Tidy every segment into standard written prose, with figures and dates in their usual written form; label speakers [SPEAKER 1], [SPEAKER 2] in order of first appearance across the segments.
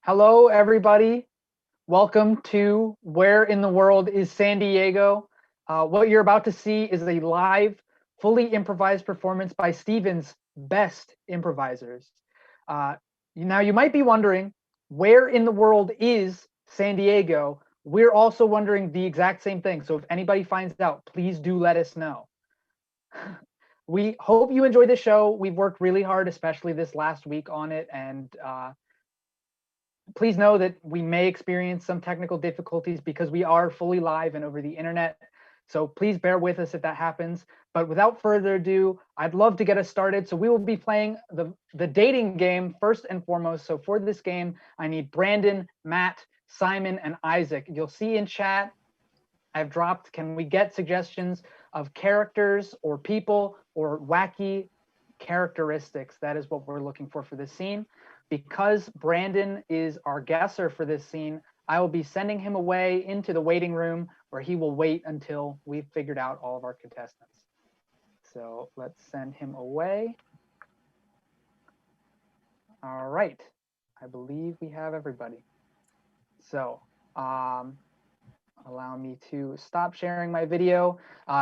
[SPEAKER 1] Hello, everybody. Welcome to Where in the World is San Diego? What you're about to see is a live, fully improvised performance by Steven's best improvisers. Uh, now, you might be wondering, where in the world is San Diego? We're also wondering the exact same thing. So if anybody finds out, please do let us know. We hope you enjoy the show. We've worked really hard, especially this last week on it, and please know that we may experience some technical difficulties because we are fully live and over the internet. So please bear with us if that happens. But without further ado, I'd love to get us started. So we will be playing the dating game first and foremost. So for this game, I need Brandon, Matt, Simon, and Isaac. You'll see in chat, I've dropped, can we get suggestions of characters or people or wacky characteristics? That is what we're looking for this scene. Because Brandon is our guesser for this scene, I will be sending him away into the waiting room where he will wait until we've figured out all of our contestants. So let's send him away. All right. I believe we have everybody. So allow me to stop sharing my video.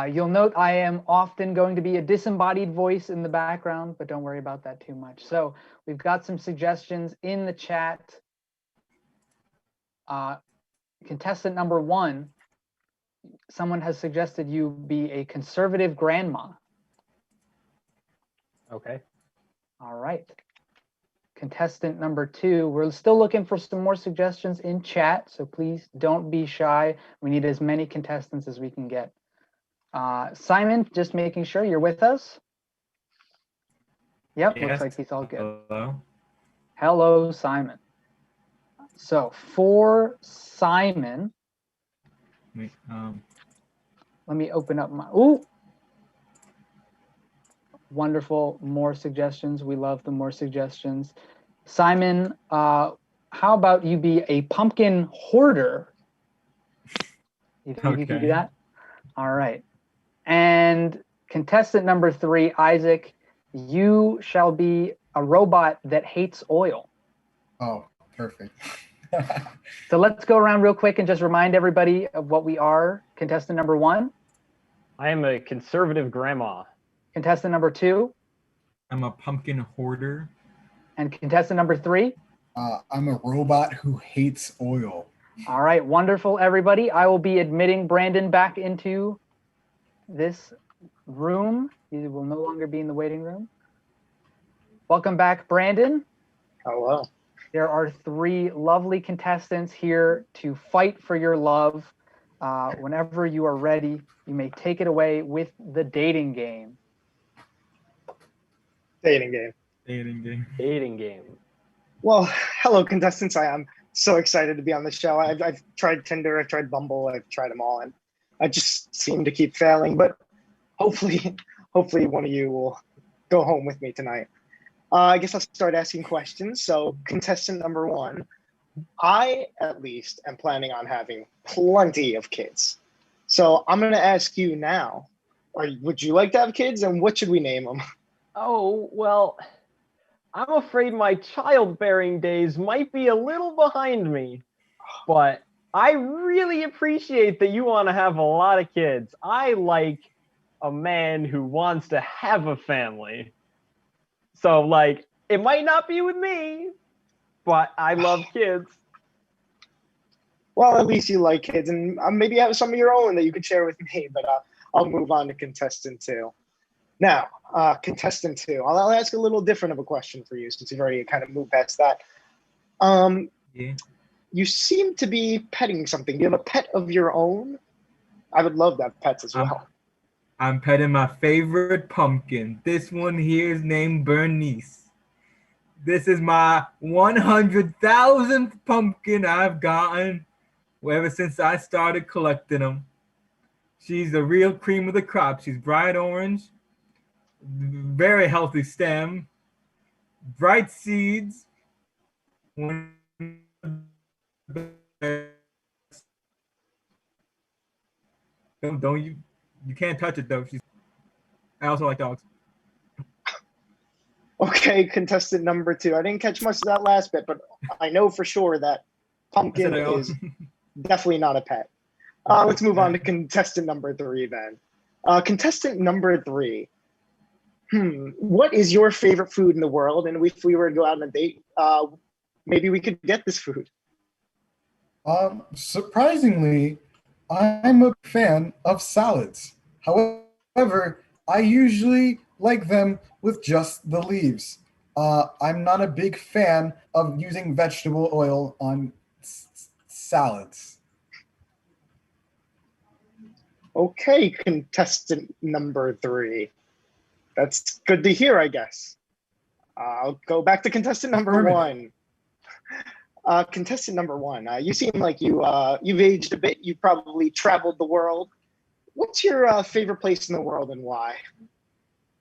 [SPEAKER 1] You'll note I am often going to be a disembodied voice in the background, but don't worry about that too much. So we've got some suggestions in the chat. Contestant number 1, someone has suggested you be a conservative grandma.
[SPEAKER 2] Okay.
[SPEAKER 1] All right. Contestant number 2, we're still looking for some more suggestions in chat, so please don't be shy. We need as many contestants as we can get. Simon, just making sure you're with us. Yep, yes. Looks like he's all good.
[SPEAKER 2] Hello.
[SPEAKER 1] Hello, Simon. So for Simon, let me open up my, wonderful, more suggestions. We love the more suggestions. Simon, how about you be a pumpkin hoarder? You think you can do that? All right. And contestant number 3, Isaac, you shall be a robot that hates oil.
[SPEAKER 3] Oh, perfect.
[SPEAKER 1] So let's go around real quick and just remind everybody of what we are. Contestant number 1.
[SPEAKER 2] I am a conservative grandma.
[SPEAKER 1] Contestant number 2.
[SPEAKER 4] I'm a pumpkin hoarder.
[SPEAKER 1] And contestant number 3.
[SPEAKER 3] I'm a robot who hates oil.
[SPEAKER 1] All right, wonderful, everybody. I will be admitting Brandon back into this room. He will no longer be in the waiting room. Welcome back, Brandon.
[SPEAKER 5] Hello.
[SPEAKER 1] There are 3 lovely contestants here to fight for your love. Whenever you are ready, you may take it away with the dating game.
[SPEAKER 5] Dating game.
[SPEAKER 4] Dating game.
[SPEAKER 2] Dating game.
[SPEAKER 5] Well, hello, contestants. I am so excited to be on the show. I've tried Tinder, I've tried Bumble, I've tried them all, and I just seem to keep failing. But hopefully one of you will go home with me tonight. I guess I'll start asking questions. So contestant number 1, I at least am planning on having plenty of kids. So I'm going to ask you now, would you like to have kids, and what should we name them?
[SPEAKER 2] Oh, well, I'm afraid my childbearing days might be a little behind me, but I really appreciate that you want to have a lot of kids. I like a man who wants to have a family. So, like, it might not be with me, but I love kids.
[SPEAKER 5] Well, at least you like kids, and maybe you have some of your own that you could share with me, but I'll move on to contestant 2. Now, contestant 2, I'll ask a little different of a question for you since you've already kind of moved past that.
[SPEAKER 4] Yeah.
[SPEAKER 5] You seem to be petting something. Do you have a pet of your own? I would love to have pets as well.
[SPEAKER 4] I'm petting my favorite pumpkin. This one here is named Bernice. This is my 100,000th pumpkin I've gotten ever since I started collecting them. She's the real cream of the crop. She's bright orange, very healthy stem, bright seeds. Don't you can't touch it though. I also like dogs.
[SPEAKER 5] Okay, contestant number 2. I didn't catch much of that last bit, but I know for sure that pumpkin is definitely not a pet. Let's move on to contestant number 3 then. Contestant number 3. What is your favorite food in the world? And if we were to go out on a date, maybe we could get this food.
[SPEAKER 3] Surprisingly, I'm a fan of salads. However, I usually like them with just the leaves. I'm not a big fan of using vegetable oil on salads.
[SPEAKER 5] Okay, contestant number 3. That's good to hear, I guess. I'll go back to contestant number 1. Contestant number 1, you seem like you've aged a bit. You've probably traveled the world. What's your favorite place in the world and why?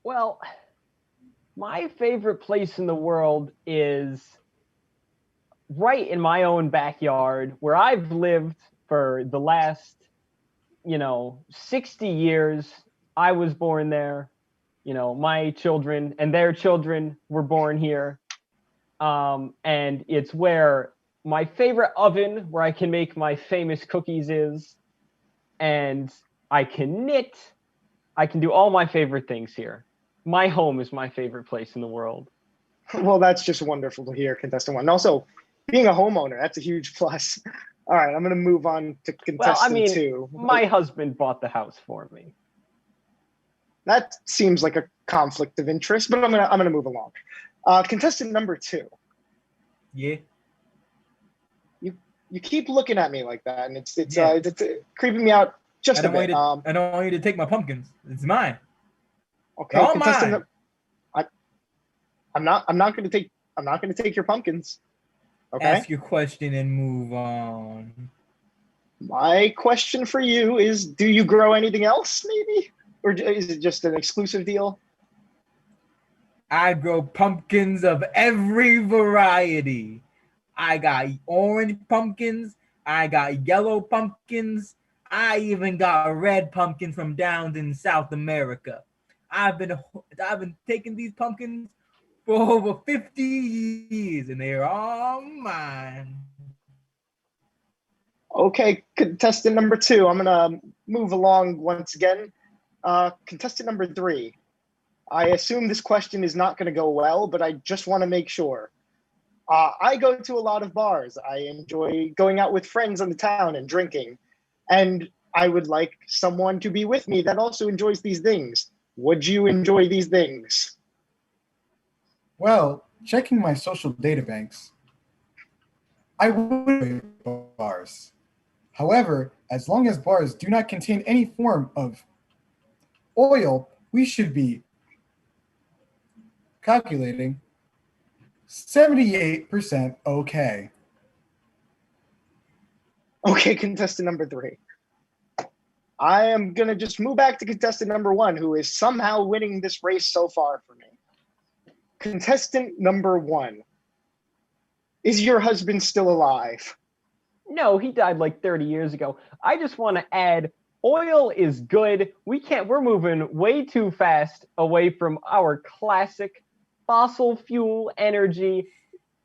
[SPEAKER 2] Well, my favorite place in the world is right in my own backyard where I've lived for the last, 60 years. I was born there. My children and their children were born here. And it's where my favorite oven where I can make my famous cookies is. And I can knit. I can do all my favorite things here. My home is my favorite place in the world.
[SPEAKER 5] Well, that's just wonderful to hear, contestant 1. And also, being a homeowner, that's a huge plus. All right, I'm going to move on to contestant 2.
[SPEAKER 2] My husband bought the house for me.
[SPEAKER 5] That seems like a conflict of interest, but I'm gonna move along. Contestant number 2.
[SPEAKER 4] Yeah.
[SPEAKER 5] You keep looking at me like that, and it's creeping me out just a bit.
[SPEAKER 4] I don't want you to take my pumpkins. It's mine.
[SPEAKER 5] Okay,
[SPEAKER 4] all
[SPEAKER 5] contestant.
[SPEAKER 4] mine.
[SPEAKER 5] I'm not gonna take your pumpkins. Okay.
[SPEAKER 4] Ask your question and move on.
[SPEAKER 5] My question for you is: do you grow anything else, maybe, or is it just an exclusive deal?
[SPEAKER 4] I grow pumpkins of every variety. I got orange pumpkins. I got yellow pumpkins. I even got red pumpkins from down in South America. I've been taking these pumpkins for over 50 years, and they're all mine.
[SPEAKER 5] Okay, contestant number 2. I'm gonna move along once again. Contestant number 3. I assume this question is not going to go well, but I just want to make sure. I go to a lot of bars. I enjoy going out with friends in the town and drinking. And I would like someone to be with me that also enjoys these things. Would you enjoy these things?
[SPEAKER 3] Well, checking my social data banks, I would enjoy bars. However, as long as bars do not contain any form of oil, we should be calculating 78% okay.
[SPEAKER 5] Okay, contestant number 3. I am going to just move back to contestant number 1, who is somehow winning this race so far for me. Contestant number 1. Is your husband still alive?
[SPEAKER 2] No, he died like 30 years ago. I just want to add, oil is good. We're moving way too fast away from our classic fossil fuel energy.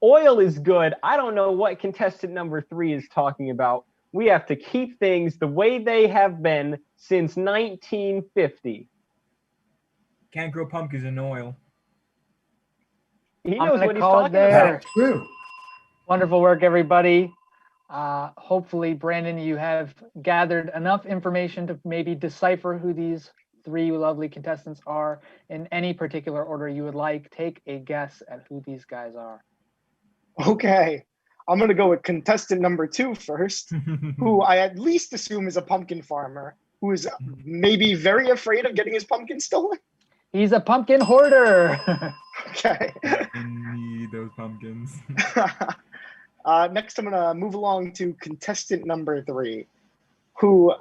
[SPEAKER 2] Oil is good. I don't know what contestant number 3 is talking about. We have to keep things the way they have been since 1950.
[SPEAKER 4] Can't grow pumpkins in oil.
[SPEAKER 2] He knows what he's
[SPEAKER 1] call it
[SPEAKER 2] talking
[SPEAKER 1] there.
[SPEAKER 2] about.
[SPEAKER 3] That's true.
[SPEAKER 1] Wonderful work, everybody. Hopefully, Brandon, you have gathered enough information to maybe decipher who these 3 lovely contestants are in any particular order you would like. Take a guess at who these guys are.
[SPEAKER 5] Okay. I'm going to go with contestant number 2 first, who I at least assume is a pumpkin farmer who is maybe very afraid of getting his pumpkin stolen.
[SPEAKER 1] He's a pumpkin hoarder.
[SPEAKER 5] Okay.
[SPEAKER 4] I need those pumpkins.
[SPEAKER 5] Next, I'm going to move along to contestant number 3, who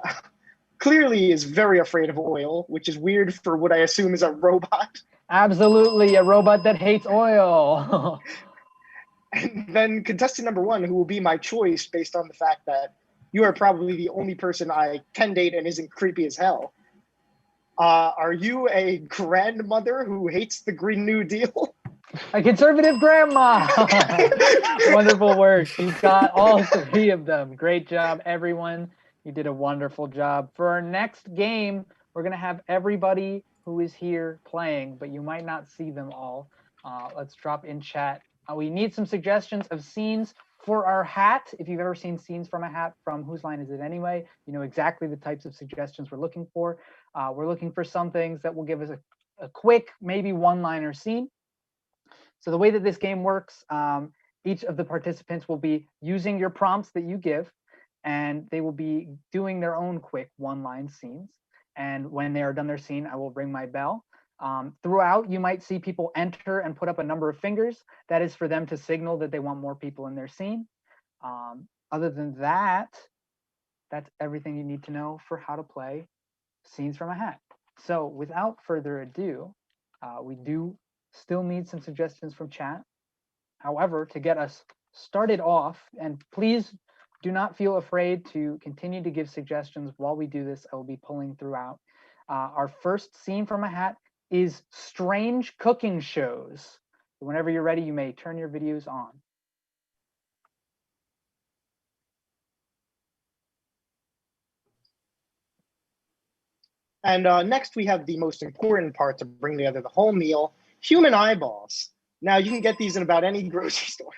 [SPEAKER 5] clearly is very afraid of oil, which is weird for what I assume is a robot.
[SPEAKER 1] Absolutely, a robot that hates oil.
[SPEAKER 5] And then contestant number 1, who will be my choice based on the fact that you are probably the only person I can date and isn't creepy as hell. Are you a grandmother who hates the Green New Deal?
[SPEAKER 1] A conservative grandma. Wonderful work. She's got all three of them. Great job, everyone. You did a wonderful job. For our next game, we're going to have everybody who is here playing, but you might not see them all. Let's drop in chat. We need some suggestions of scenes for our hat. If you've ever seen scenes from a hat from Whose Line Is It Anyway, you know exactly the types of suggestions we're looking for. We're looking for some things that will give us a quick, maybe one-liner scene. So the way that this game works, each of the participants will be using your prompts that you give, and they will be doing their own quick one-line scenes. And when they are done their scene, I will ring my bell. Throughout, you might see people enter and put up a number of fingers. That is for them to signal that they want more people in their scene. Other than that, that's everything you need to know for how to play Scenes from a Hat. So without further ado, we do still need some suggestions from chat. However, to get us started off, and please do not feel afraid to continue to give suggestions while we do this. I will be pulling throughout. Our first scene from a hat is strange cooking shows. Whenever you're ready, you may turn your videos on.
[SPEAKER 5] And next, we have the most important part to bring together the whole meal, human eyeballs. Now, you can get these in about any grocery store.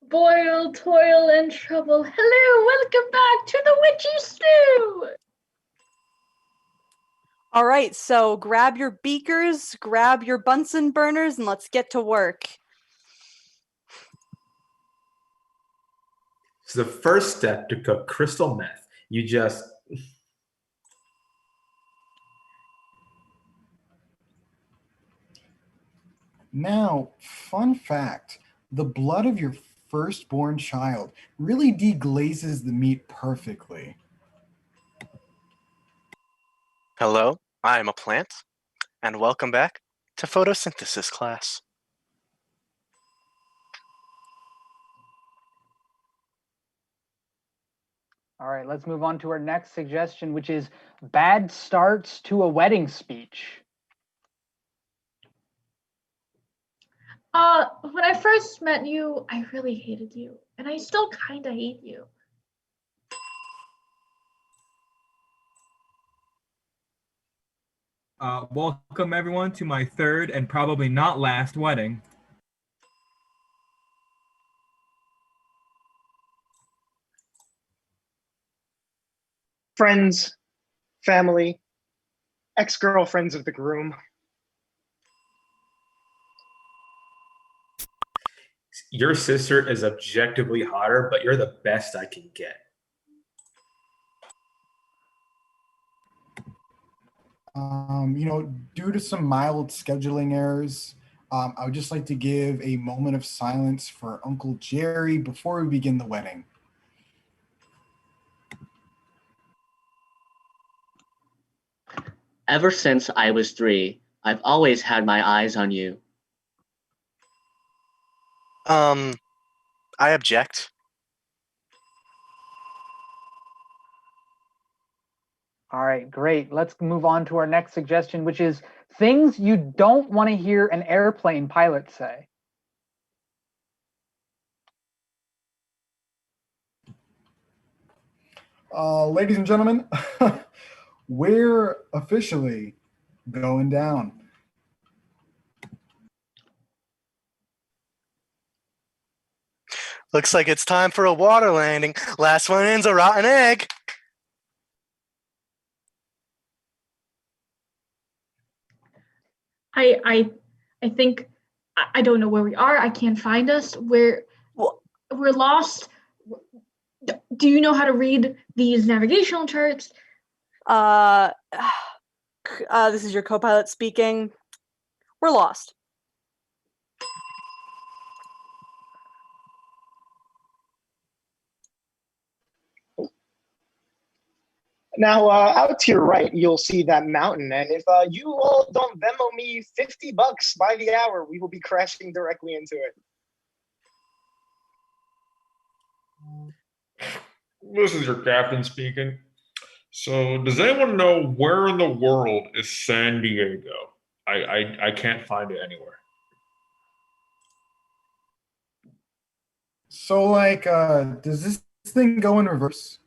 [SPEAKER 6] Boil, toil, and trouble. Hello, welcome back to the Witchy Stew!
[SPEAKER 7] All right, so grab your beakers, grab your Bunsen burners, and let's get to work.
[SPEAKER 8] So the first step to cook crystal meth, you just
[SPEAKER 3] Now, fun fact, the blood of your firstborn child really deglazes the meat perfectly.
[SPEAKER 9] Hello, I am a plant, and welcome back to photosynthesis class.
[SPEAKER 1] All right, let's move on to our next suggestion, which is bad starts to a wedding speech.
[SPEAKER 6] When I first met you, I really hated you, and I still kind of hate you.
[SPEAKER 4] Welcome everyone to my third and probably not last wedding.
[SPEAKER 5] Friends, family, ex-girlfriends of the groom.
[SPEAKER 8] your sister is objectively hotter, but you're the best I can get.
[SPEAKER 3] Due to some mild scheduling errors, I would just like to give a moment of silence for Uncle Jerry before we begin the wedding.
[SPEAKER 10] Ever since I was 3, I've always had my eyes on you.
[SPEAKER 9] I object.
[SPEAKER 1] All right, great. Let's move on to our next suggestion, which is things you don't want to hear an airplane pilot say.
[SPEAKER 3] Ladies and gentlemen, we're officially going down.
[SPEAKER 9] Looks like it's time for a water landing. Last one in's a rotten egg.
[SPEAKER 6] I think I don't know where we are. I can't find us. We're lost. Do you know how to read these navigational charts?
[SPEAKER 7] This is your co-pilot speaking. We're lost.
[SPEAKER 5] Now, out to your right, you'll see that mountain. And if you all don't Venmo me $50 by the hour, we will be crashing directly into it.
[SPEAKER 8] This is your captain speaking. So, does anyone know where in the world is San Diego? I can't find it anywhere.
[SPEAKER 3] So, like, does this thing go in reverse?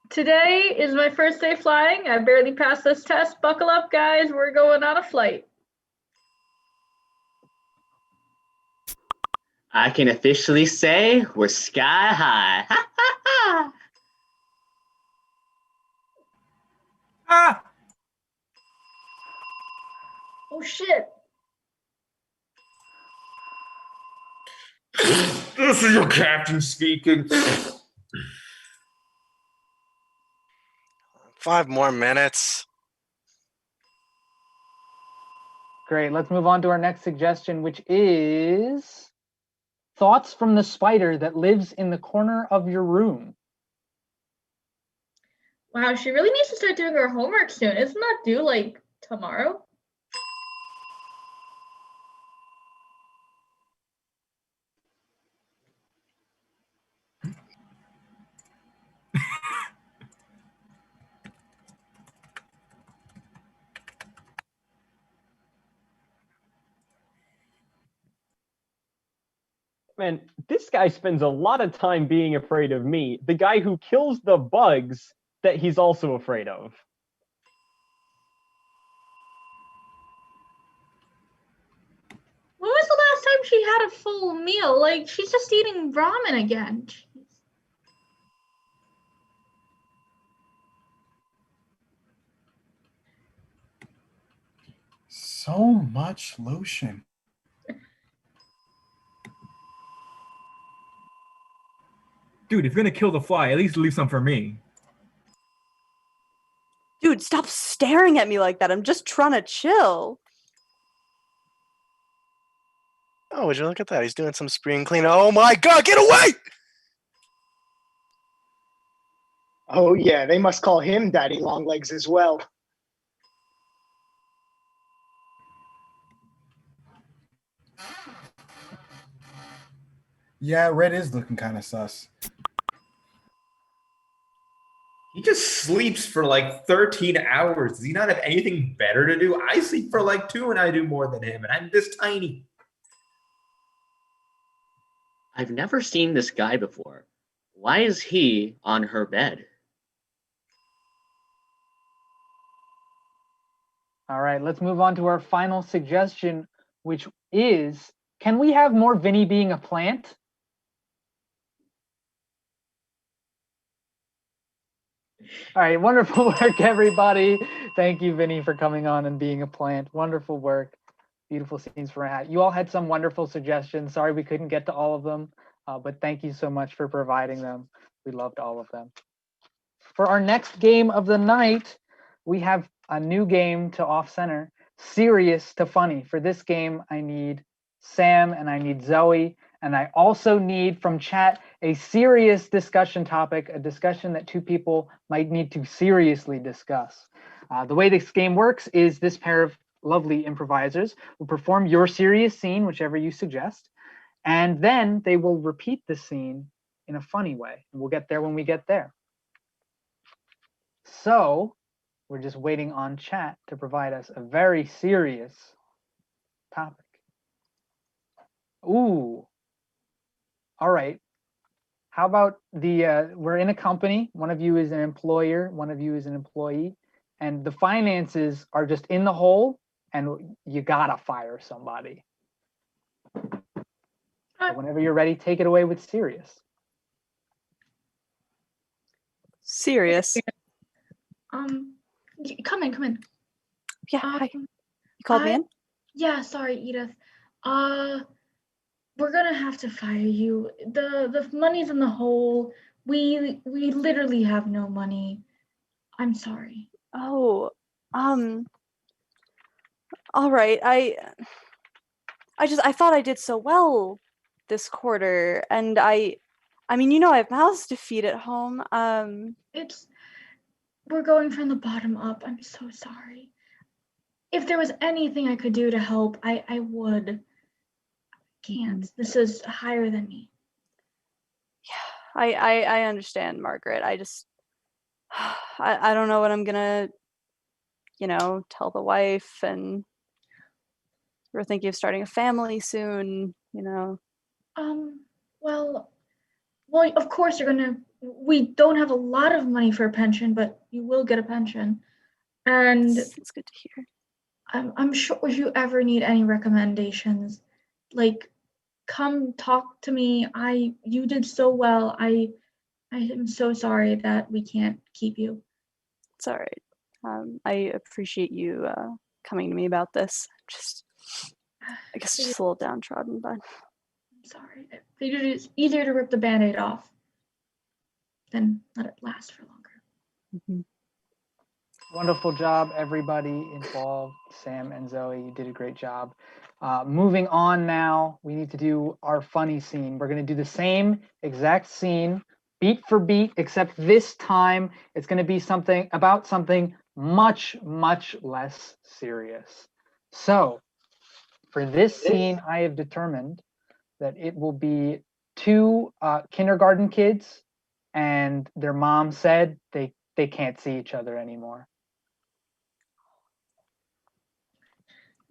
[SPEAKER 6] Today is my first day flying. I barely passed this test. Buckle up, guys. We're going on a flight.
[SPEAKER 10] I can officially say we're sky high. Ha ha ha!
[SPEAKER 4] Ah!
[SPEAKER 6] Oh shit.
[SPEAKER 8] This is your captain speaking.
[SPEAKER 9] 5 more minutes.
[SPEAKER 1] Great. Let's move on to our next suggestion, which is thoughts from the spider that lives in the corner of your room.
[SPEAKER 6] Wow, she really needs to start doing her homework soon. Isn't that due like tomorrow?
[SPEAKER 2] Man, this guy spends a lot of time being afraid of me, the guy who kills the bugs that he's also afraid of.
[SPEAKER 6] When was the last time she had a full meal? Like, she's just eating ramen again. Jeez.
[SPEAKER 3] So much lotion.
[SPEAKER 4] Dude, if you're gonna kill the fly, at least leave some for me.
[SPEAKER 7] Dude, stop staring at me like that. I'm just trying to chill.
[SPEAKER 9] Oh, would you look at that? He's doing some spring cleaning. Oh my god, get away!
[SPEAKER 5] Oh yeah, they must call him Daddy Longlegs as well.
[SPEAKER 3] Yeah, red is looking kind of sus.
[SPEAKER 8] He just sleeps for like 13 hours. Does he not have anything better to do? I sleep for like 2 and I do more than him, and I'm this tiny.
[SPEAKER 10] I've never seen this guy before. Why is he on her bed?
[SPEAKER 1] All right, let's move on to our final suggestion, which is, can we have more Vinny being a plant? All right, wonderful work, everybody. Thank you, Vinny, for coming on and being a plant. Wonderful work. Beautiful scenes for Hat. You all had some wonderful suggestions. Sorry we couldn't get to all of them, but thank you so much for providing them. We loved all of them. For our next game of the night, we have a new game to off-center, serious to funny. For this game, I need Sam and I need Zoe, and I also need from chat a serious discussion topic, a discussion that 2 people might need to seriously discuss. The way this game works is this pair of lovely improvisers will perform your serious scene, whichever you suggest, and then they will repeat the scene in a funny way. And we'll get there when we get there. So we're just waiting on chat to provide us a very serious topic. Ooh. All right. How about we're in a company. One of you is an employer, one of you is an employee, and the finances are just in the hole and you gotta fire somebody. So whenever you're ready, take it away with serious.
[SPEAKER 7] Serious.
[SPEAKER 6] Come in.
[SPEAKER 7] Yeah, hi. You called me in?
[SPEAKER 6] Yeah, sorry, Edith. We're gonna have to fire you. The money's in the hole. We literally have no money. I'm sorry.
[SPEAKER 7] Oh, all right. I thought I did so well this quarter, and I mean, you know, I have mouths to feed at home.
[SPEAKER 6] We're going from the bottom up. I'm so sorry. If there was anything I could do to help, I would. Can't. This is higher than me.
[SPEAKER 7] I understand, Margaret. I just I don't know what I'm gonna, tell the wife, and we're thinking of starting a family soon,
[SPEAKER 6] Well, of course we don't have a lot of money for a pension, but you will get a pension. And
[SPEAKER 7] It's good to hear.
[SPEAKER 6] I'm sure if you ever need any recommendations, like come talk to me. You did so well. I am so sorry that we can't keep you.
[SPEAKER 7] It's all right. I appreciate you coming to me about this. I guess just a little downtrodden, but
[SPEAKER 6] I'm sorry. I figured it's easier to rip the Band-Aid off than let it last for longer.
[SPEAKER 1] Wonderful job, everybody involved. Sam and Zoe, you did a great job. Moving on now, we need to do our funny scene. We're going to do the same exact scene, beat for beat, except this time it's going to be something much, much less serious. So, for this scene, I have determined that it will be two kindergarten kids, and their mom said they can't see each other anymore.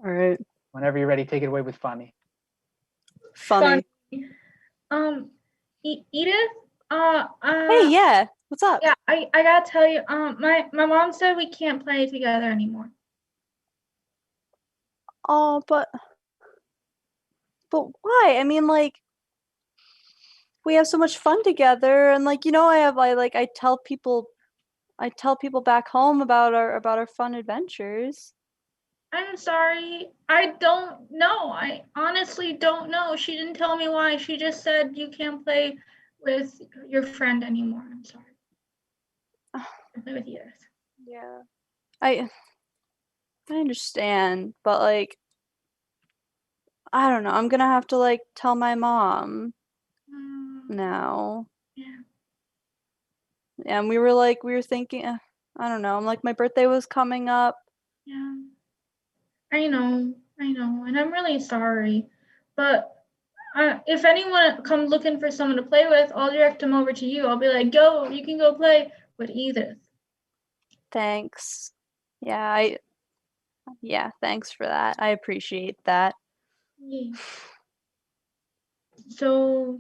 [SPEAKER 7] all right.
[SPEAKER 1] Whenever you're ready, take it away with funny.
[SPEAKER 7] Funny.
[SPEAKER 6] Edith.
[SPEAKER 7] Hey, yeah. What's up?
[SPEAKER 6] Yeah, I gotta tell you. My mom said we can't play together anymore.
[SPEAKER 7] Oh, but why? I mean, like, we have so much fun together, and I tell people back home about our fun adventures.
[SPEAKER 6] I'm sorry. I don't know. I honestly don't know. She didn't tell me why. She just said you can't play with your friend anymore. I'm sorry. I play with Edith.
[SPEAKER 7] Yeah. I understand, but I don't know. I'm gonna have to tell my mom now.
[SPEAKER 6] Yeah.
[SPEAKER 7] And we were thinking, I don't know. I'm my birthday was coming up.
[SPEAKER 6] Yeah. I know, and I'm really sorry. But if anyone comes looking for someone to play with, I'll direct them over to you. I'll be like, go, you can go play with Edith.
[SPEAKER 7] Thanks. Yeah, thanks for that. I appreciate that.
[SPEAKER 6] Yeah. So,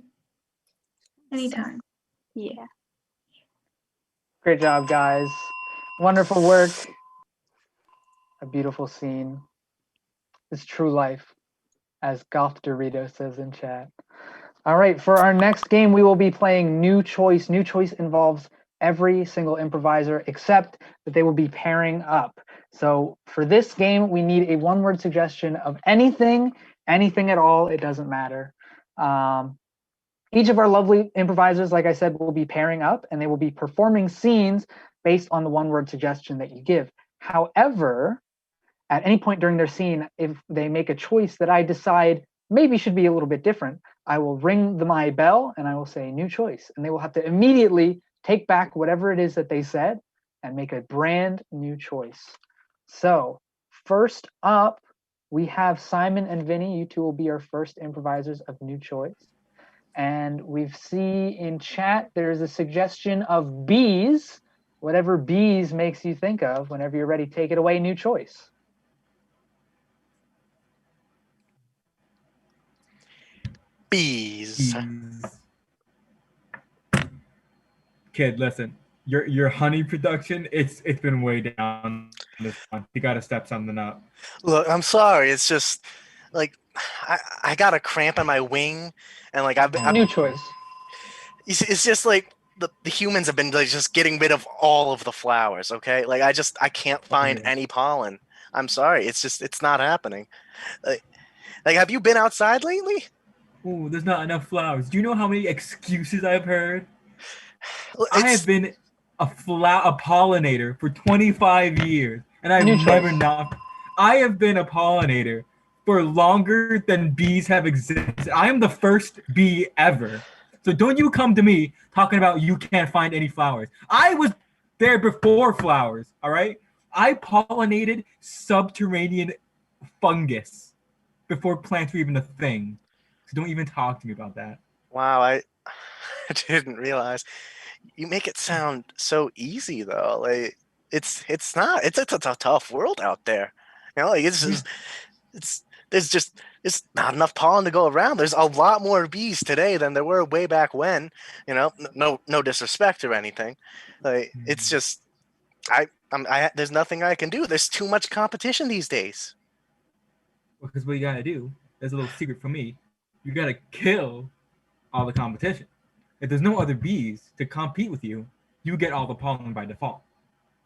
[SPEAKER 6] anytime.
[SPEAKER 7] Yeah.
[SPEAKER 1] Great job, guys. Wonderful work. A beautiful scene. It's true life, as Golf Dorito says in chat. All right, for our next game, we will be playing New Choice. New Choice involves every single improviser, except that they will be pairing up. So for this game, we need a one-word suggestion of anything at all. It doesn't matter. Each of our lovely improvisers, like I said, will be pairing up, and they will be performing scenes based on the one-word suggestion that you give. However, at any point during their scene, if they make a choice that I decide maybe should be a little bit different, I will ring my bell and I will say new choice. And they will have to immediately take back whatever it is that they said and make a brand new choice. So first up, we have Simon and Vinny. You two will be our first improvisers of new choice. And we see in chat, there's a suggestion of bees. Whatever bees makes you think of. Whenever you're ready, take it away, new choice.
[SPEAKER 9] Bees.
[SPEAKER 4] Kid, listen. Your honey production, it's been way down this month. You gotta step something up.
[SPEAKER 9] Look, I'm sorry. It's just I got a cramp in my wing, and I've
[SPEAKER 1] New choice.
[SPEAKER 9] it's just the humans have been just getting rid of all of the flowers. Okay, I can't find any pollen. I'm sorry. It's not happening. Have you been outside lately?
[SPEAKER 4] Oh, there's not enough flowers. Do you know how many excuses I've heard? I have been a pollinator for 25 years, and I've never not. I have been a pollinator for longer than bees have existed. I am the first bee ever. So don't you come to me talking about you can't find any flowers. I was there before flowers, all right? I pollinated subterranean fungus before plants were even a thing. So don't even talk to me about that.
[SPEAKER 9] Wow, didn't realize. You make it sound so easy though. Like it's not. It's a tough world out there. You know, like it's there's not enough pollen to go around. There's a lot more bees today than there were way back when. You know, no disrespect or anything. Like it's just there's nothing I can do. There's too much competition these days.
[SPEAKER 4] Because what you gotta do, there's a little secret for me. You gotta kill all the competition. If there's no other bees to compete with you, you get all the pollen by default.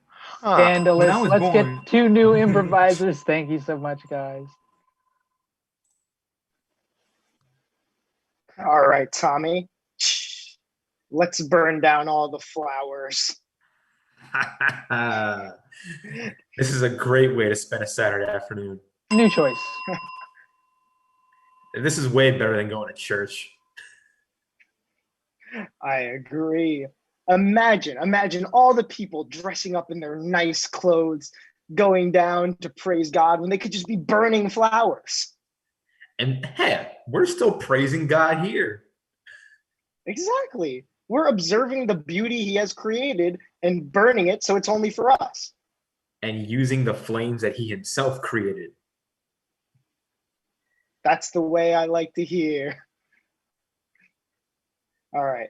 [SPEAKER 9] Huh.
[SPEAKER 1] Scandalous.
[SPEAKER 4] When I was
[SPEAKER 1] Let's
[SPEAKER 4] born-
[SPEAKER 1] get 2 new improvisers. Thank you so much, guys.
[SPEAKER 5] All right, Tommy. Let's burn down all the flowers.
[SPEAKER 8] This is a great way to spend a Saturday afternoon.
[SPEAKER 1] New choice.
[SPEAKER 8] This is way better than going to church.
[SPEAKER 5] I agree. Imagine all the people dressing up in their nice clothes, going down to praise God when they could just be burning flowers.
[SPEAKER 8] And hey, we're still praising God here.
[SPEAKER 5] Exactly. We're observing the beauty he has created and burning it so it's only for us.
[SPEAKER 8] And using the flames that he himself created.
[SPEAKER 5] That's the way I like to hear. All right.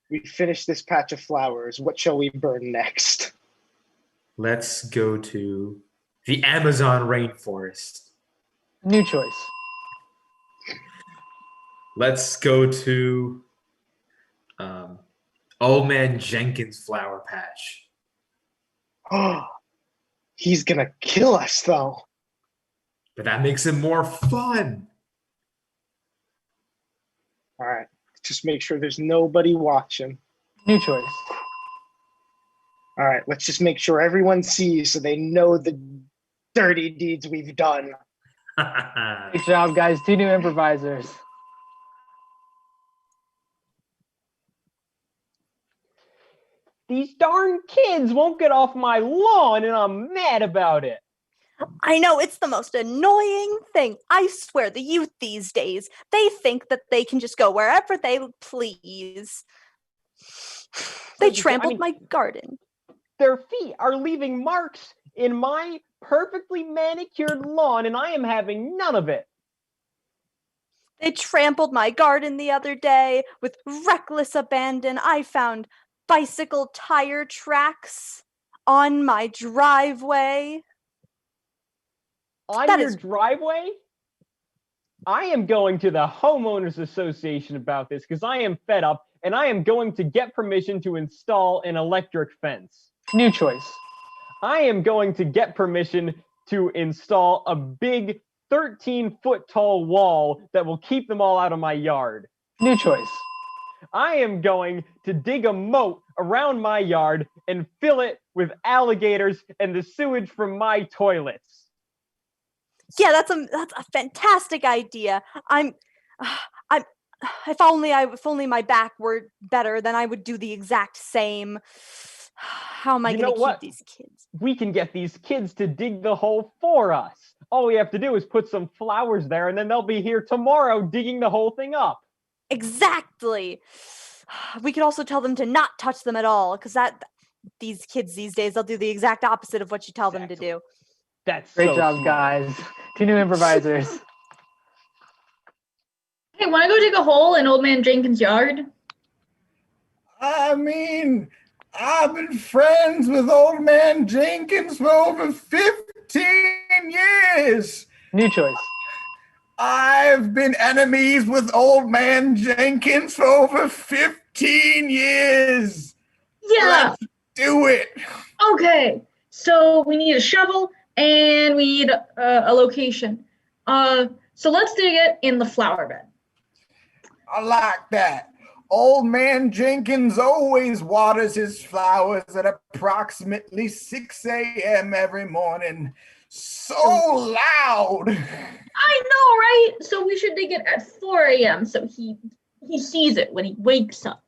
[SPEAKER 5] We finished this patch of flowers. What shall we burn next?
[SPEAKER 8] Let's go to the Amazon rainforest.
[SPEAKER 1] New choice.
[SPEAKER 8] Let's go to Old Man Jenkins' flower patch.
[SPEAKER 5] Oh, he's gonna kill us though.
[SPEAKER 8] But that makes it more fun.
[SPEAKER 5] All right. Just make sure there's nobody watching.
[SPEAKER 1] New choice.
[SPEAKER 5] All right, let's just make sure everyone sees so they know the dirty deeds we've done.
[SPEAKER 1] Good job, guys. 2 new improvisers.
[SPEAKER 2] These darn kids won't get off my lawn, and I'm mad about it.
[SPEAKER 7] I know, it's the most annoying thing. I swear, the youth these days, they think that they can just go wherever they please. They trampled my garden.
[SPEAKER 2] Their feet are leaving marks in my perfectly manicured lawn, and I am having none of it.
[SPEAKER 7] They trampled my garden the other day with reckless abandon. I found bicycle tire tracks on my driveway.
[SPEAKER 2] On
[SPEAKER 7] That
[SPEAKER 2] your
[SPEAKER 7] is-
[SPEAKER 2] driveway? I am going to the homeowners association about this because I am fed up, and I am going to get permission to install an electric fence.
[SPEAKER 1] New choice.
[SPEAKER 2] I am going to get permission to install a big 13-foot tall wall that will keep them all out of my yard.
[SPEAKER 1] New choice.
[SPEAKER 2] I am going to dig a moat around my yard and fill it with alligators and the sewage from my toilets.
[SPEAKER 7] Yeah, that's a fantastic idea. If only my back were better, then I would do the exact same. How am I going to keep these kids?
[SPEAKER 2] We can get these kids to dig the hole for us. All we have to do is put some flowers there, and then they'll be here tomorrow digging the whole thing up.
[SPEAKER 7] Exactly. We could also tell them to not touch them at all, because these kids these days, they'll do the exact opposite of what you tell them to do.
[SPEAKER 2] That's
[SPEAKER 1] Great
[SPEAKER 2] so
[SPEAKER 1] job,
[SPEAKER 2] smart.
[SPEAKER 1] guys. 2 new improvisers.
[SPEAKER 6] Hey, want to go dig a hole in Old Man Jenkins' yard?
[SPEAKER 3] I mean, I've been friends with Old Man Jenkins for over 15 years.
[SPEAKER 1] New choice.
[SPEAKER 3] I've been enemies with Old Man Jenkins for over 15 years.
[SPEAKER 6] Yeah.
[SPEAKER 3] Let's do it.
[SPEAKER 6] Okay. So we need a shovel and we need a location. So let's dig it in the flower bed.
[SPEAKER 3] I like that. Old Man Jenkins always waters his flowers at approximately 6 a.m. every morning. So loud.
[SPEAKER 6] I know, right? So we should dig it at 4 a.m. so he sees it when he wakes up.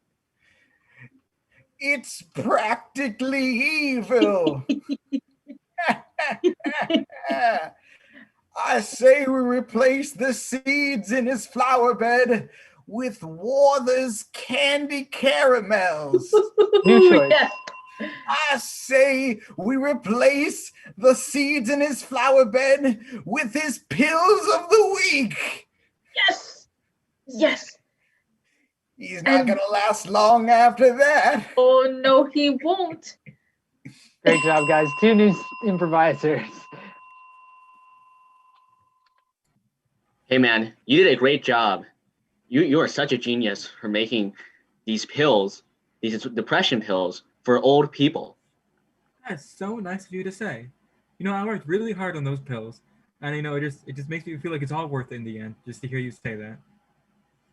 [SPEAKER 3] It's practically evil. I say we replace the seeds in his flower bed with Werther's candy caramels.
[SPEAKER 1] New
[SPEAKER 6] Ooh,
[SPEAKER 1] choice.
[SPEAKER 6] yes.
[SPEAKER 3] I say we replace the seeds in his flower bed with his pills of the week.
[SPEAKER 6] Yes. Yes.
[SPEAKER 3] He's not
[SPEAKER 6] And-
[SPEAKER 3] gonna last long after that.
[SPEAKER 6] Oh no, he won't.
[SPEAKER 1] Great job, guys. 2 new improvisers.
[SPEAKER 10] Hey man, you did a great job. You are such a genius for making these pills, these depression pills for old people.
[SPEAKER 4] That's so nice of you to say. You know, I worked really hard on those pills, and you know, it just makes me feel like it's all worth it in the end, just to hear you say that.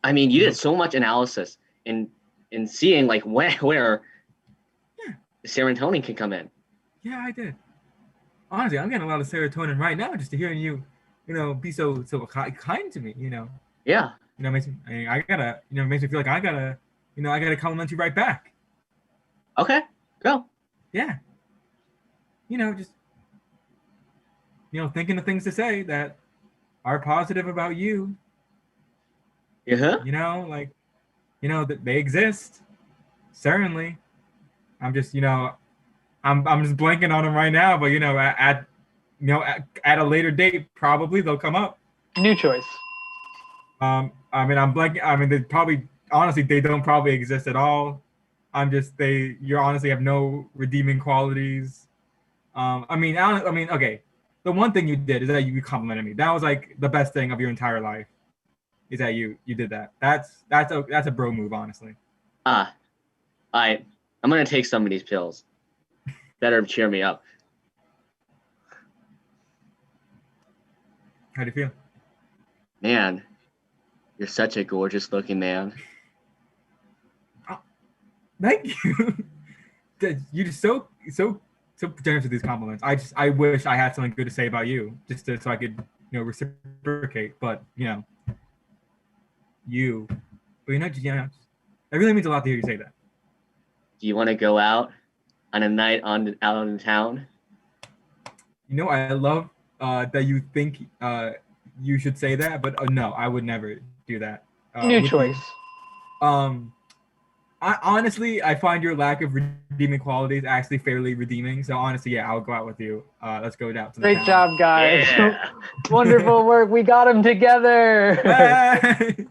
[SPEAKER 10] I mean, you did so much analysis in seeing like where
[SPEAKER 4] Yeah.
[SPEAKER 10] serotonin can come in.
[SPEAKER 4] Yeah, I did. Honestly, I'm getting a lot of serotonin right now just to hearing you, you know, be so kind to me. You know,
[SPEAKER 10] Yeah.
[SPEAKER 4] makes me. I gotta, you know, makes me feel like I gotta, you know, I gotta compliment you right back.
[SPEAKER 10] Okay. Go.
[SPEAKER 4] Yeah. You know, just, you know, thinking of things to say that are positive about you.
[SPEAKER 10] Yeah.
[SPEAKER 4] You know, like, you know, that they exist. Certainly. I'm just, you know, I'm just blanking on them right now, but you know, at a later date, probably they'll come up.
[SPEAKER 1] New choice.
[SPEAKER 4] I mean, I'm blanking. I mean, they probably, honestly, they don't probably exist at all. You honestly have no redeeming qualities. I mean, okay. The one thing you did is that you complimented me. That was like the best thing of your entire life. Is that you did that? That's a bro move, honestly.
[SPEAKER 10] I'm gonna take some of these pills. Better cheer me up.
[SPEAKER 4] How do you feel?
[SPEAKER 10] Man, you're such a gorgeous looking man.
[SPEAKER 4] Thank you. You're just so generous with these compliments. I wish I had something good to say about you, so I could, you know, reciprocate. But you know, but you know, it really means a lot to hear you say that.
[SPEAKER 10] Do you want to go out on a night out in town?
[SPEAKER 4] You know, I love that you think you should say that, but no, I would never do that.
[SPEAKER 1] New
[SPEAKER 4] with
[SPEAKER 1] choice.
[SPEAKER 4] You. I honestly, I find your lack of redeeming qualities actually fairly redeeming. So honestly, yeah, I'll go out with you. Let's go out to the
[SPEAKER 1] Great
[SPEAKER 4] town.
[SPEAKER 1] job, guys.
[SPEAKER 10] Yeah.
[SPEAKER 1] Wonderful work. We got them together.
[SPEAKER 4] Hey!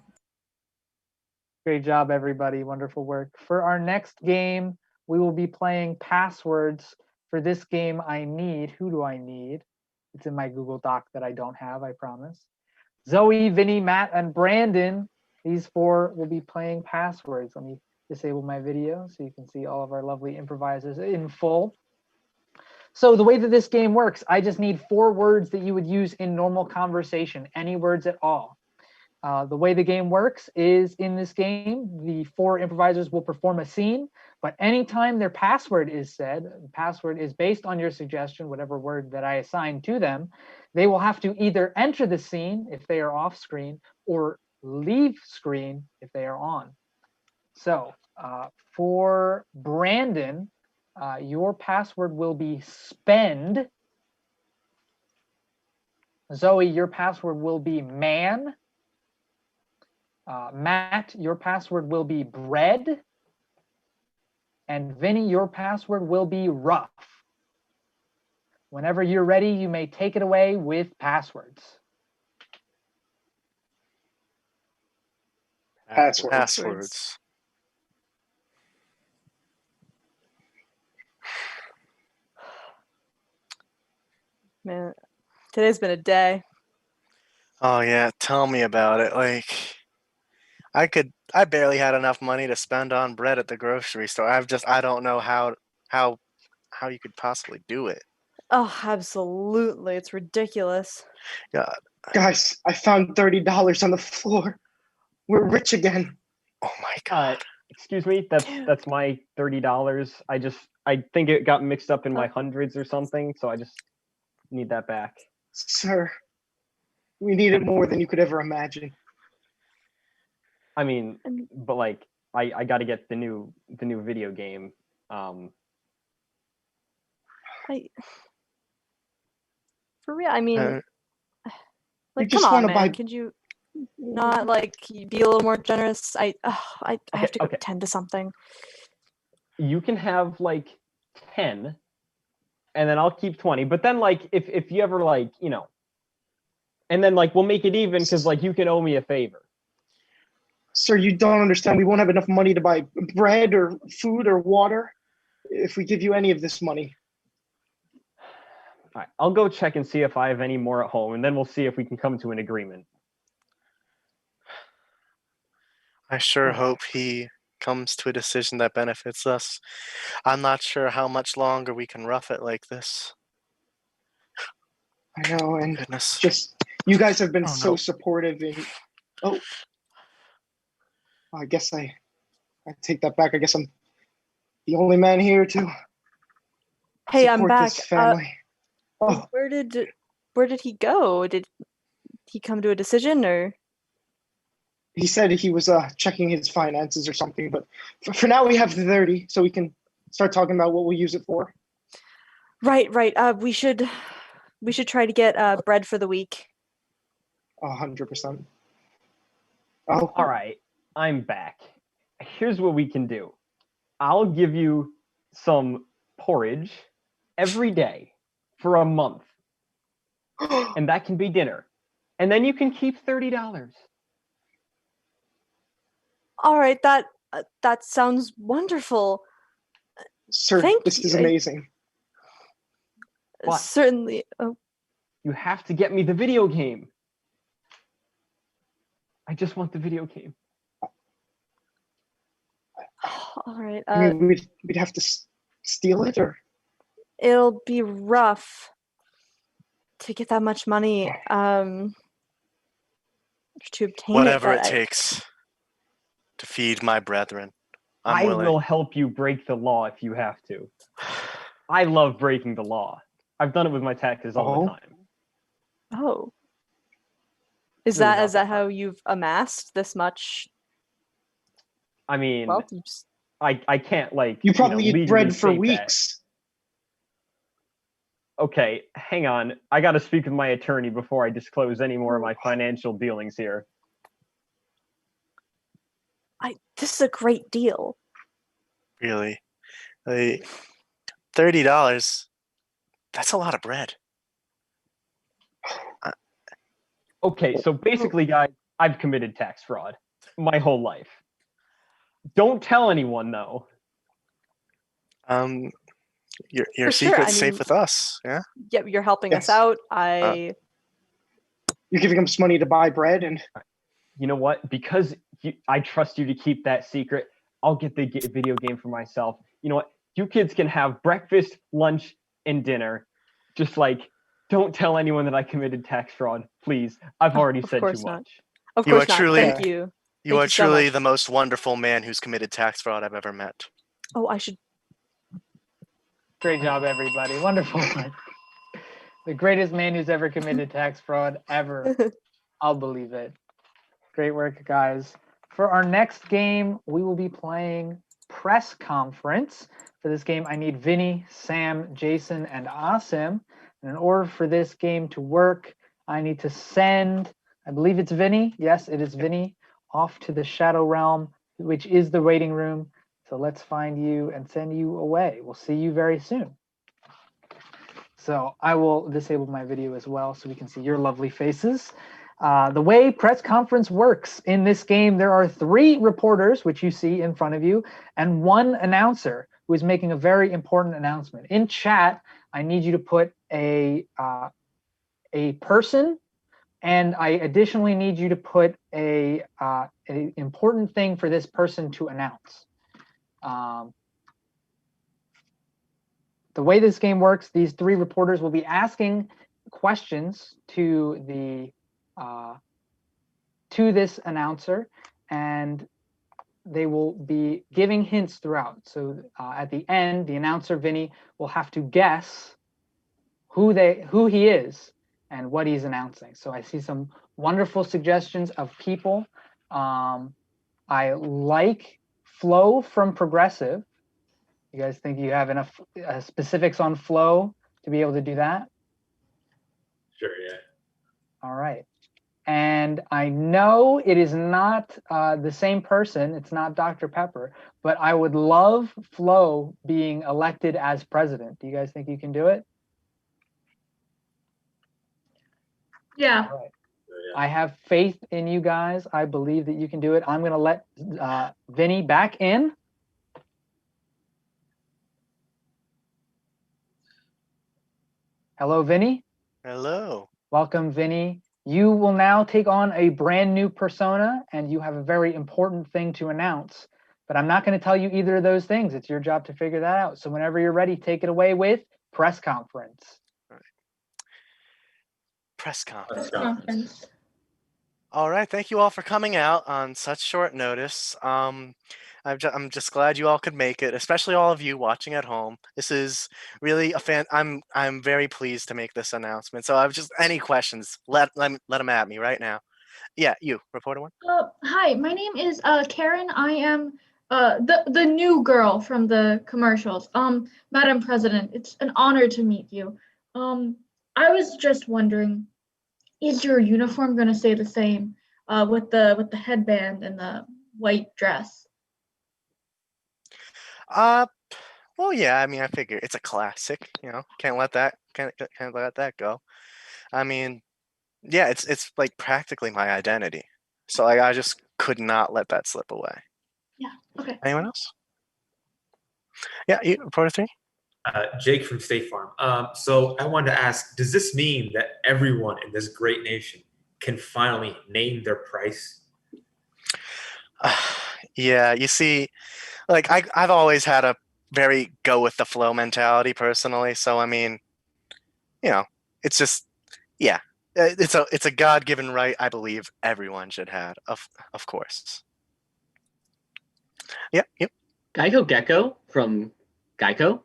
[SPEAKER 1] Great job, everybody. Wonderful work. For our next game, we will be playing passwords. For this game, who do I need? It's in my Google Doc that I don't have, I promise. Zoe, Vinny, Matt, and Brandon. These 4 will be playing passwords. Let me disable my video so you can see all of our lovely improvisers in full. So the way that this game works, I just need 4 words that you would use in normal conversation, any words at all. The way the game works is in this game, the 4 improvisers will perform a scene, but anytime their password is said, the password is based on your suggestion, whatever word that I assign to them, they will have to either enter the scene if they are off screen or leave screen if they are on. So for Brandon, your password will be spend. Zoe, your password will be man. Matt, your password will be bread. And Vinny, your password will be rough. Whenever you're ready, you may take it away with passwords.
[SPEAKER 5] Passwords.
[SPEAKER 9] Passwords.
[SPEAKER 7] Man, today's been a day.
[SPEAKER 9] Oh yeah, tell me about it. Like, I barely had enough money to spend on bread at the grocery store. I don't know how you could possibly do it.
[SPEAKER 7] Oh, absolutely. It's ridiculous.
[SPEAKER 9] God.
[SPEAKER 5] Guys, I found $30 on the floor. We're rich again.
[SPEAKER 9] Oh my God.
[SPEAKER 2] Excuse me, that's my $30. I think it got mixed up in my hundreds or something, so I just need that back.
[SPEAKER 5] Sir, we need it more than you could ever imagine.
[SPEAKER 2] I mean, but like I got to get the new video game.
[SPEAKER 7] For real, I mean,
[SPEAKER 5] We
[SPEAKER 7] like,
[SPEAKER 5] just
[SPEAKER 7] come on,
[SPEAKER 5] wanna
[SPEAKER 7] man.
[SPEAKER 5] buy-
[SPEAKER 7] Could you not like be a little more generous? I have to go
[SPEAKER 2] Okay.
[SPEAKER 7] 10 to something.
[SPEAKER 2] You can have like 10, and then I'll keep 20. But then like if you ever like, and then like we'll make it even because like you can owe me a favor.
[SPEAKER 5] Sir, you don't understand. We won't have enough money to buy bread or food or water if we give you any of this money.
[SPEAKER 2] All right, I'll go check and see if I have any more at home, and then we'll see if we can come to an agreement.
[SPEAKER 9] I sure hope he comes to a decision that benefits us. I'm not sure how much longer we can rough it like this.
[SPEAKER 5] I know, and
[SPEAKER 9] Goodness.
[SPEAKER 5] just you guys have been
[SPEAKER 9] Oh,
[SPEAKER 5] so
[SPEAKER 9] no.
[SPEAKER 5] supportive. And I guess I take that back. I guess I'm the only man here to
[SPEAKER 7] Hey, I'm
[SPEAKER 5] support
[SPEAKER 7] back.
[SPEAKER 5] this family.
[SPEAKER 7] Where did he go? Did he come to a decision, or?
[SPEAKER 5] He said he was checking his finances or something, but for now we have the 30, so we can start talking about what we'll use it for.
[SPEAKER 7] Right. We should try to get bread for the week.
[SPEAKER 5] 100%.
[SPEAKER 2] All right, I'm back. Here's what we can do. I'll give you some porridge every day for a month, and that can be dinner. And then you can keep $30.
[SPEAKER 7] All right, that sounds wonderful.
[SPEAKER 5] Sir,
[SPEAKER 7] Thank
[SPEAKER 5] this is
[SPEAKER 7] you.
[SPEAKER 5] amazing.
[SPEAKER 2] But
[SPEAKER 7] Certainly. Oh,
[SPEAKER 2] you have to get me the video game. I just want the video game.
[SPEAKER 7] all right.
[SPEAKER 5] I mean, we'd have to steal it, or
[SPEAKER 7] It'll be rough to get that much money. To obtain
[SPEAKER 9] Whatever
[SPEAKER 7] it
[SPEAKER 9] it takes to feed my brethren. I'm
[SPEAKER 2] I
[SPEAKER 9] willing.
[SPEAKER 2] will help you break the law if you have to. I love breaking the law. I've done it with my taxes all the time.
[SPEAKER 7] Oh. Is
[SPEAKER 2] Really
[SPEAKER 7] that
[SPEAKER 2] not
[SPEAKER 7] is that
[SPEAKER 2] that hard.
[SPEAKER 7] how you've amassed this much?
[SPEAKER 2] I mean,
[SPEAKER 7] Well, you just
[SPEAKER 2] I can't like
[SPEAKER 5] you probably eat
[SPEAKER 2] legally
[SPEAKER 5] bread for
[SPEAKER 2] state that.
[SPEAKER 5] weeks.
[SPEAKER 2] Okay, hang on. I got to speak with my attorney before I disclose any more of my financial dealings here.
[SPEAKER 7] this is a great deal.
[SPEAKER 9] Really. Like, $30. That's a lot of bread.
[SPEAKER 2] Okay, so basically, guys, I've committed tax fraud my whole life. Don't tell anyone, though.
[SPEAKER 9] Your
[SPEAKER 7] For sure,
[SPEAKER 9] secret's
[SPEAKER 7] I
[SPEAKER 9] safe
[SPEAKER 7] mean-
[SPEAKER 9] with us, yeah?
[SPEAKER 7] Yep, you're helping us
[SPEAKER 5] Yes.
[SPEAKER 7] out.
[SPEAKER 5] You're giving us money to buy bread, and
[SPEAKER 2] You know what? Because I trust you to keep that secret, I'll get the video game for myself. You know what? You kids can have breakfast, lunch, and dinner. Just like, don't tell anyone that I committed tax fraud, please. I've already
[SPEAKER 7] Of
[SPEAKER 2] said too
[SPEAKER 7] course not.
[SPEAKER 2] much.
[SPEAKER 7] Of
[SPEAKER 9] You are
[SPEAKER 7] course not.
[SPEAKER 9] truly-
[SPEAKER 7] Thank you.
[SPEAKER 9] You
[SPEAKER 7] Thank
[SPEAKER 9] are
[SPEAKER 7] you so
[SPEAKER 9] truly
[SPEAKER 7] much.
[SPEAKER 9] the most wonderful man who's committed tax fraud I've ever met.
[SPEAKER 7] Oh, I should.
[SPEAKER 1] Great job, everybody. Wonderful. The greatest man who's ever committed tax fraud ever. I'll believe it. Great work, guys. For our next game, we will be playing Press Conference. For this game, I need Vinny, Sam, Jason, and Asim. And in order for this game to work, I need to send, I believe it's Vinny. Yes, it is Vinny, off to the Shadow Realm, which is the waiting room. So let's find you and send you away. We'll see you very soon. So I will disable my video as well so we can see your lovely faces. The way press conference works in this game, there are 3 reporters, which you see in front of you, and 1 announcer who is making a very important announcement. In chat, I need you to put a person, and I additionally need you to put an important thing for this person to announce. The way this game works, these 3 reporters will be asking questions to this announcer, and they will be giving hints throughout. So at the end, the announcer Vinny will have to guess who he is and what he's announcing. So I see some wonderful suggestions of people. I like Flo from Progressive. You guys think you have enough specifics on Flo to be able to do that?
[SPEAKER 8] Sure, yeah.
[SPEAKER 1] All right. And I know it is not the same person. It's not Dr. Pepper, but I would love Flo being elected as president. Do you guys think you can do it?
[SPEAKER 6] Yeah.
[SPEAKER 1] All right. I have faith in you guys. I believe that you can do it. I'm going to let Vinny back in. Hello, Vinny.
[SPEAKER 9] Hello.
[SPEAKER 1] Welcome, Vinny. You will now take on a brand new persona, and you have a very important thing to announce. But I'm not going to tell you either of those things. It's your job to figure that out. So whenever you're ready, take it away with press conference.
[SPEAKER 9] Press conference.
[SPEAKER 6] Press conference.
[SPEAKER 9] All right, thank you all for coming out on such short notice. I'm just glad you all could make it, especially all of you watching at home. This is really a fan. I'm very pleased to make this announcement. So I've just any questions, let them at me right now. Yeah, you reporter one.
[SPEAKER 6] Hi, my name is Karen. I am the new girl from the commercials. Madam President, it's an honor to meet you. I was just wondering, is your uniform going to stay the same with the headband and the white dress?
[SPEAKER 9] Well, yeah. I mean, I figure it's a classic. Can't let that go. I mean, yeah, it's like practically my identity. So like, I just could not let that slip away.
[SPEAKER 6] Yeah. Okay.
[SPEAKER 9] Anyone else? Yeah, you reporter three.
[SPEAKER 8] Jake from State Farm. So I wanted to ask, does this mean that everyone in this great nation can finally name their price?
[SPEAKER 9] Yeah, you see, like I've always had a very go with the flow mentality personally. So I mean, it's just yeah, it's a God given right. I believe everyone should have, of course. Yep.
[SPEAKER 10] Geico Gecko from Geico.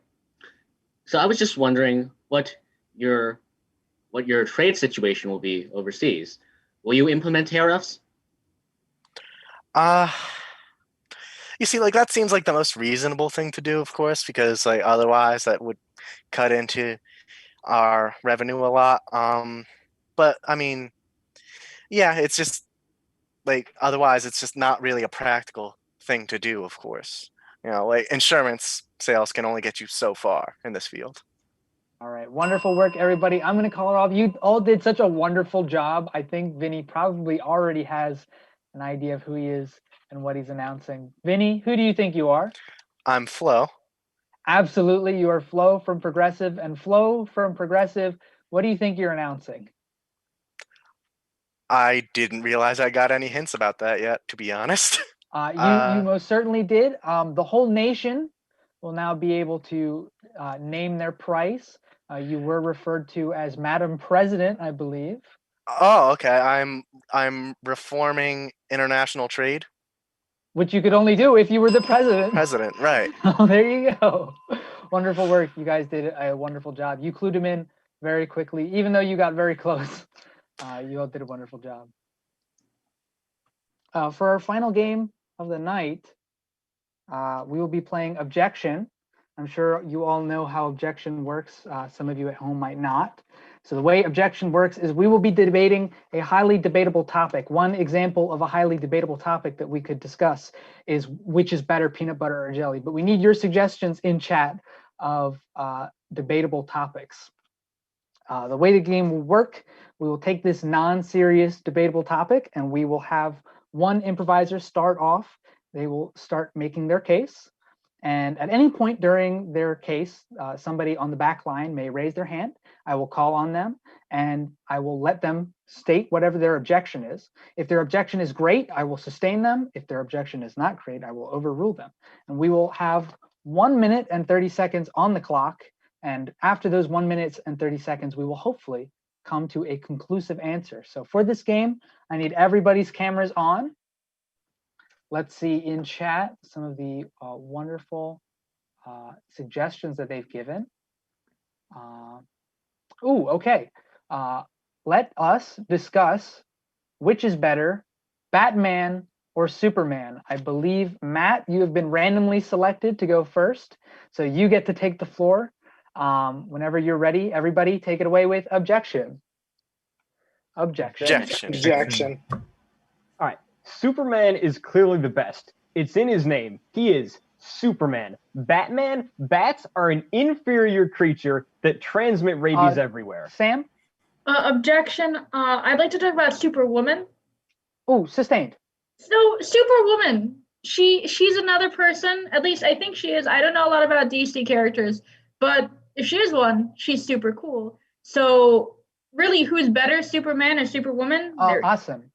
[SPEAKER 10] So I was just wondering what your trade situation will be overseas. Will you implement tariffs?
[SPEAKER 9] You see, like that seems like the most reasonable thing to do, of course, because like otherwise that would cut into our revenue a lot. But I mean, yeah, it's just like otherwise it's just not really a practical thing to do, of course. Like insurance sales can only get you so far in this field.
[SPEAKER 1] All right, wonderful work, everybody. I'm going to call it off. You all did such a wonderful job. I think Vinny probably already has an idea of who he is and what he's announcing. Vinny, who do you think you are?
[SPEAKER 9] I'm Flo.
[SPEAKER 1] Absolutely, you are Flo from Progressive. And Flo from Progressive, what do you think you're announcing?
[SPEAKER 9] I didn't realize I got any hints about that yet, to be honest.
[SPEAKER 1] You most certainly did. The whole nation will now be able to name their price. You were referred to as Madam President, I believe.
[SPEAKER 9] Oh, okay. I'm reforming international trade.
[SPEAKER 1] Which you could only do if you were the president.
[SPEAKER 9] President, right.
[SPEAKER 1] Oh, there you go. Wonderful work. You guys did a wonderful job. You clued him in very quickly, even though you got very close. You all did a wonderful job. For our final game of the night, we will be playing Objection. I'm sure you all know how Objection works. Some of you at home might not. So the way Objection works is we will be debating a highly debatable topic. One example of a highly debatable topic that we could discuss is which is better, peanut butter or jelly. But we need your suggestions in chat of debatable topics. The way the game will work, we will take this non-serious debatable topic and we will have one improviser start off. They will start making their case. And at any point during their case, somebody on the back line may raise their hand. I will call on them and I will let them state whatever their objection is. If their objection is great, I will sustain them. If their objection is not great, I will overrule them. And we will have 1 minute and 30 seconds on the clock. And after those 1 minute and 30 seconds, we will hopefully come to a conclusive answer. So for this game, I need everybody's cameras on. Let's see in chat some of the wonderful suggestions that they've given. Okay. Let us discuss which is better, Batman or Superman. I believe, Matt, you have been randomly selected to go first. So you get to take the floor. Whenever you're ready, everybody take it away with Objection. Objection.
[SPEAKER 9] Objection.
[SPEAKER 5] Objection.
[SPEAKER 2] All right. Superman is clearly the best. It's in his name. He is Superman. Batman, bats are an inferior creature that transmit rabies everywhere.
[SPEAKER 1] Sam?
[SPEAKER 6] Objection. I'd like to talk about Superwoman.
[SPEAKER 1] Oh, sustained.
[SPEAKER 6] So Superwoman, she's another person. At least I think she is. I don't know a lot about DC characters, but if she is one, she's super cool. So really, who's better, Superman or Superwoman?
[SPEAKER 1] Awesome.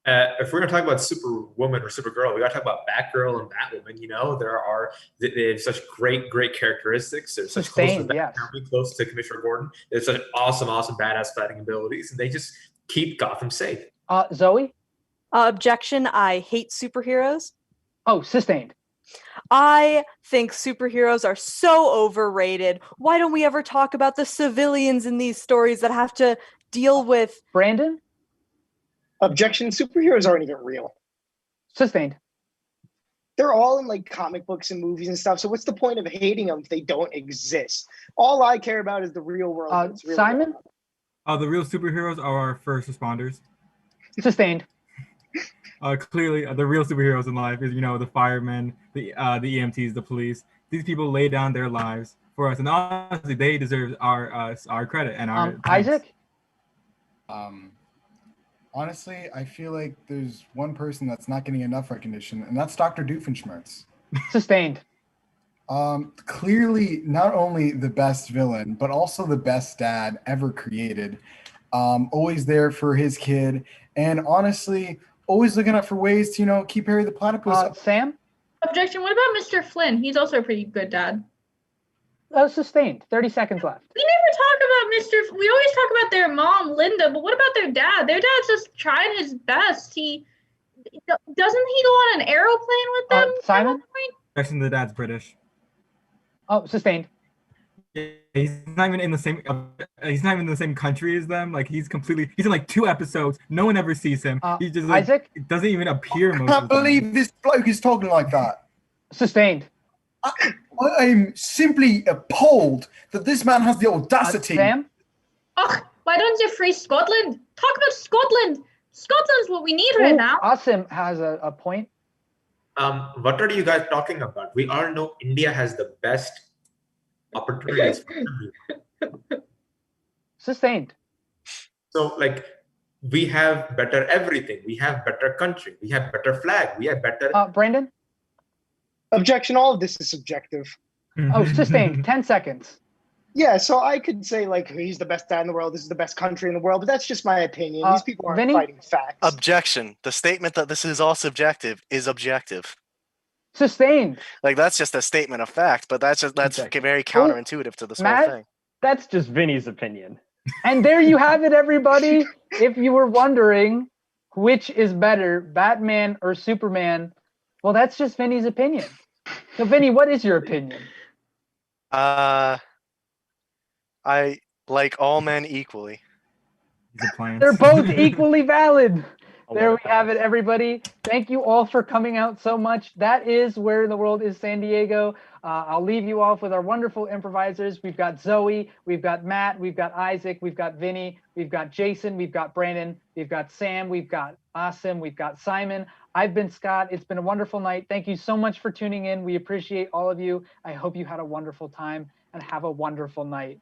[SPEAKER 8] If we're gonna talk about Superwoman or Supergirl, we gotta talk about Batgirl and Batwoman. You know, they have such great characteristics. They're such close to
[SPEAKER 1] Sustained,
[SPEAKER 8] close to Commissioner Gordon. They're such awesome badass fighting abilities, and they just keep Gotham safe.
[SPEAKER 1] Zoe?
[SPEAKER 7] Objection. I hate superheroes.
[SPEAKER 1] Oh, sustained.
[SPEAKER 7] I think superheroes are so overrated. Why don't we ever talk about the civilians in these stories that have to deal with...
[SPEAKER 1] Brandon?
[SPEAKER 5] Objection. Superheroes aren't even real.
[SPEAKER 1] Sustained.
[SPEAKER 5] They're all in like comic books and movies and stuff. So what's the point of hating them if they don't exist? All I care about is the real world. It's real
[SPEAKER 1] Simon?
[SPEAKER 5] world.
[SPEAKER 4] The real superheroes are our first responders.
[SPEAKER 1] Sustained.
[SPEAKER 4] Clearly, the real superheroes in life is, the firemen, the EMTs, the police. These people lay down their lives for us, and honestly, they deserve our credit and our thanks.
[SPEAKER 1] Isaac?
[SPEAKER 3] Honestly, I feel like there's one person that's not getting enough recognition, and that's Dr. Doofenshmirtz.
[SPEAKER 1] Sustained.
[SPEAKER 3] Clearly, not only the best villain, but also the best dad ever created. Always there for his kid, and honestly, always looking out for ways to, keep Harry the Platypus.
[SPEAKER 1] Sam?
[SPEAKER 6] Objection. What about Mr. Flynn? He's also a pretty good dad.
[SPEAKER 1] Sustained. 30 seconds left.
[SPEAKER 6] We never talk about we always talk about their mom, Linda, but what about their dad? Their dad's just trying his best. Doesn't he go on an aeroplane with them?
[SPEAKER 1] Simon?
[SPEAKER 4] Actually, the dad's British.
[SPEAKER 1] Oh, sustained.
[SPEAKER 4] He's not even in the same. He's not even in the same country as them. Like he's in like 2 episodes. No one ever sees him. He just
[SPEAKER 1] Isaac
[SPEAKER 4] doesn't even appear.
[SPEAKER 3] I can't believe this bloke is talking like that.
[SPEAKER 1] Sustained.
[SPEAKER 3] I'm simply appalled that this man has the audacity.
[SPEAKER 1] Sam?
[SPEAKER 6] Why don't you free Scotland? Talk about Scotland. Scotland's what we need right now.
[SPEAKER 1] Asim has a point.
[SPEAKER 8] What are you guys talking about? We all know India has the best opportunities.
[SPEAKER 1] Sustained.
[SPEAKER 8] So, we have better everything. We have better country. We have better flag. We have better.
[SPEAKER 1] Brandon?
[SPEAKER 5] Objection. All of this is subjective.
[SPEAKER 1] Oh, sustained. 10 seconds.
[SPEAKER 5] Yeah, so I could say he's the best dad in the world. This is the best country in the world, but that's just my opinion. These people aren't fighting facts.
[SPEAKER 9] Objection. The statement that this is all subjective is objective.
[SPEAKER 1] Sustained.
[SPEAKER 9] That's just a statement of fact, but that's very counterintuitive to this
[SPEAKER 1] Matt?
[SPEAKER 9] whole thing.
[SPEAKER 2] That's just Vinny's opinion.
[SPEAKER 1] And there you have it, everybody. If you were wondering which is better, Batman or Superman, well, that's just Vinny's opinion. So, Vinny, what is your opinion?
[SPEAKER 9] I like all men equally.
[SPEAKER 1] They're both equally valid. There we have it, everybody. Thank you all for coming out so much. That is Where in the World is San Diego. I'll leave you off with our wonderful improvisers. We've got Zoe, we've got Matt, we've got Isaac, we've got Vinny, we've got Jason, we've got Brandon, we've got Sam, we've got Asim, we've got Simon. I've been Scott. It's been a wonderful night. Thank you so much for tuning in. We appreciate all of you. I hope you had a wonderful time and have a wonderful night.